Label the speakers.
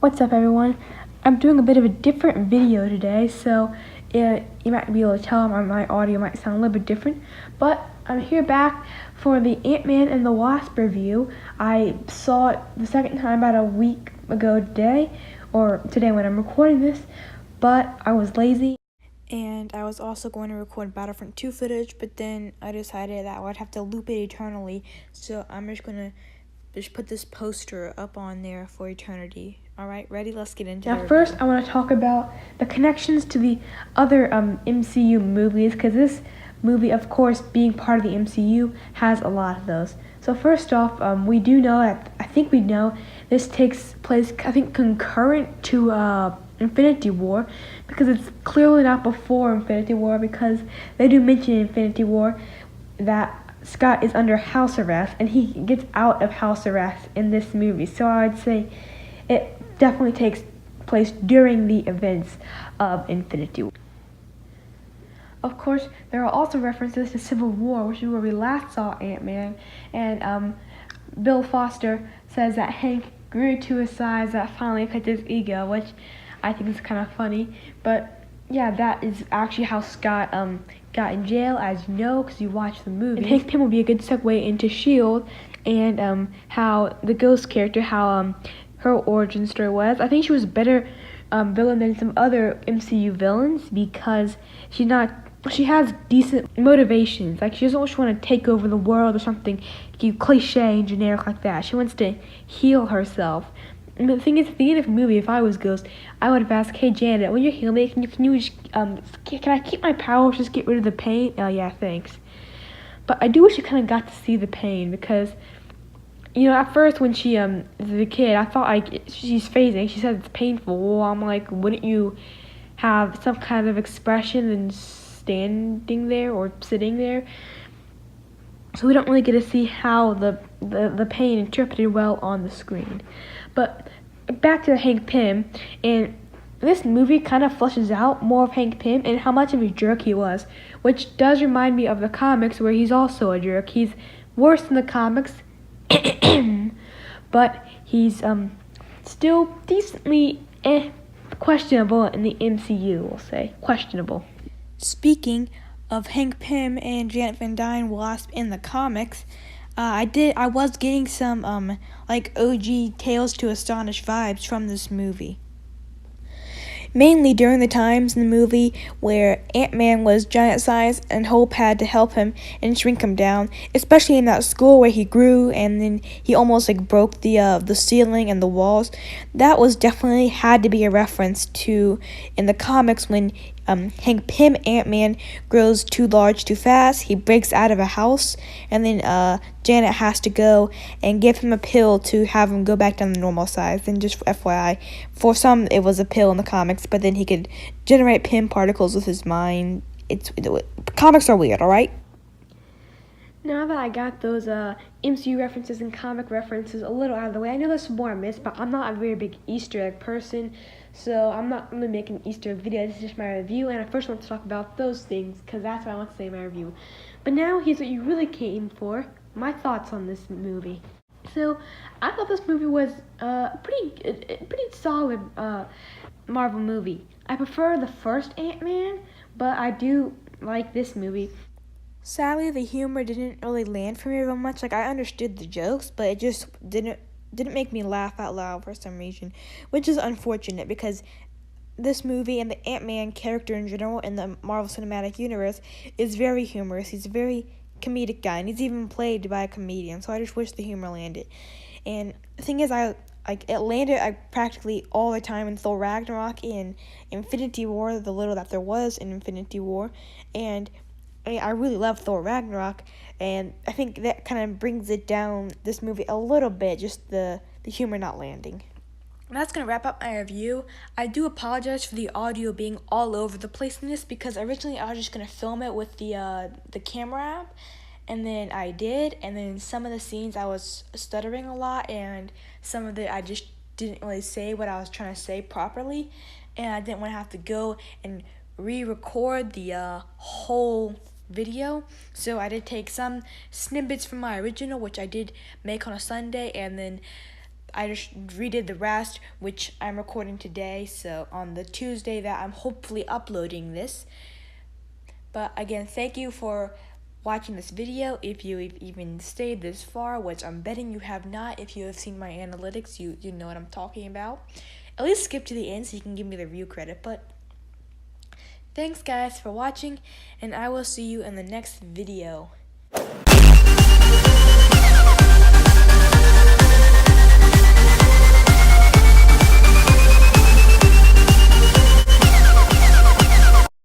Speaker 1: What's up, everyone? I'm doing a bit of a different video today, so you might be able to tell my audio might sound a little bit different, but I'm here back for the Ant-Man and the Wasp review. I saw it the second time about a week ago today, or today when I'm recording this, but I was lazy. And I was also going to record Battlefront 2 footage, but then I decided that I would have to loop it eternally, so I'm just going to put this poster up on there for eternity. Alright, ready? Let's get into it. Now first I want to talk about the connections to the other MCU movies, because this movie, of course, being part of the MCU, has a lot of those. So first off, we do know that, I think we know, this takes place, I think, concurrent to Infinity War, because it's clearly not before Infinity War, because they do mention in Infinity War that Scott is under house arrest, and he gets out of house arrest in this movie. So I'd say it definitely takes place during the events of Infinity War. Of course, there are also references to Civil War, which is where we last saw Ant-Man, and Bill Foster says that Hank grew to a size that finally fit his ego, which I think is kind of funny. But yeah, that is actually how Scott got in jail, as you know, because you watched the movie. And Hank Pym will be a good segue into S.H.I.E.L.D. and how the Ghost character, how her origin story was. I think she was a better villain than some other MCU villains, because she has decent motivations. Like, she doesn't just want to take over the world or something cliche and generic like that. She wants to heal herself. And the thing is, at the end of the movie, if I was Ghost, I would have asked, "Hey Janet, when you're healing, can you just can I keep my powers? Just get rid of the pain?" Oh yeah, thanks. But I do wish you kind of got to see the pain, because at first when she is a kid, I thought she's phasing. She said it's painful. Well, I'm like, wouldn't you have some kind of expression than standing there or sitting there? So we don't really get to see how the pain interpreted well on the screen. But back to Hank Pym, and this movie kind of fleshes out more of Hank Pym and how much of a jerk he was, which does remind me of the comics, where he's also a jerk. He's worse in the comics, but he's still decently questionable in the MCU, we'll say. Questionable. Speaking of Hank Pym and Janet Van Dyne Wasp in the comics, I was getting some OG Tales to Astonish vibes from this movie. Mainly during the times in the movie where Ant-Man was giant sized and Hope had to help him and shrink him down, especially in that school where he grew and then he almost broke the ceiling and the walls. That was definitely had to be a reference to in the comics when Hank Pym Ant-Man grows too large too fast. He breaks out of a house, and then Janet has to go and give him a pill to have him go back down to normal size. And just FYI, for some it was a pill in the comics, but then he could generate Pym particles with his mind. Comics are weird, alright? Now that I got those MCU references and comic references a little out of the way, I know there's some more I missed, but I'm not a very big Easter egg person, so I'm not really making an Easter egg video. This is just my review, and I first want to talk about those things, because that's what I want to say in my review. But now, here's what you really came for, my thoughts on this movie. So, I thought this movie was a pretty solid Marvel movie. I prefer the first Ant-Man, but I do like this movie. Sadly, the humor didn't really land for me very much. I understood the jokes, but it just didn't make me laugh out loud for some reason, which is unfortunate, because this movie and the Ant-Man character in general in the Marvel Cinematic Universe is very humorous. He's a very comedic guy, and he's even played by a comedian, so I just wish the humor landed. And the thing is, it landed practically all the time in Thor Ragnarok, in Infinity War, the little that there was in Infinity War, and I really love Thor Ragnarok, and I think that kind of brings it down, this movie, a little bit, just the humor not landing. And that's going to wrap up my review. I do apologize for the audio being all over the place in this, because originally I was just going to film it with the camera app, and then I did, and then some of the scenes I was stuttering a lot, and some of it I just didn't really say what I was trying to say properly, and I didn't want to have to go and re-record the whole video, so I did take some snippets from my original, which I did make on a Sunday, and then I just redid the rest, which I'm recording today, so on the Tuesday that I'm hopefully uploading this. But again, thank you for watching this video. If you've even stayed this far, which I'm betting you have not, if you have seen my analytics, you know what I'm talking about. At least skip to the end so you can give me the view credit. But thanks guys for watching, and I will see you in the next video.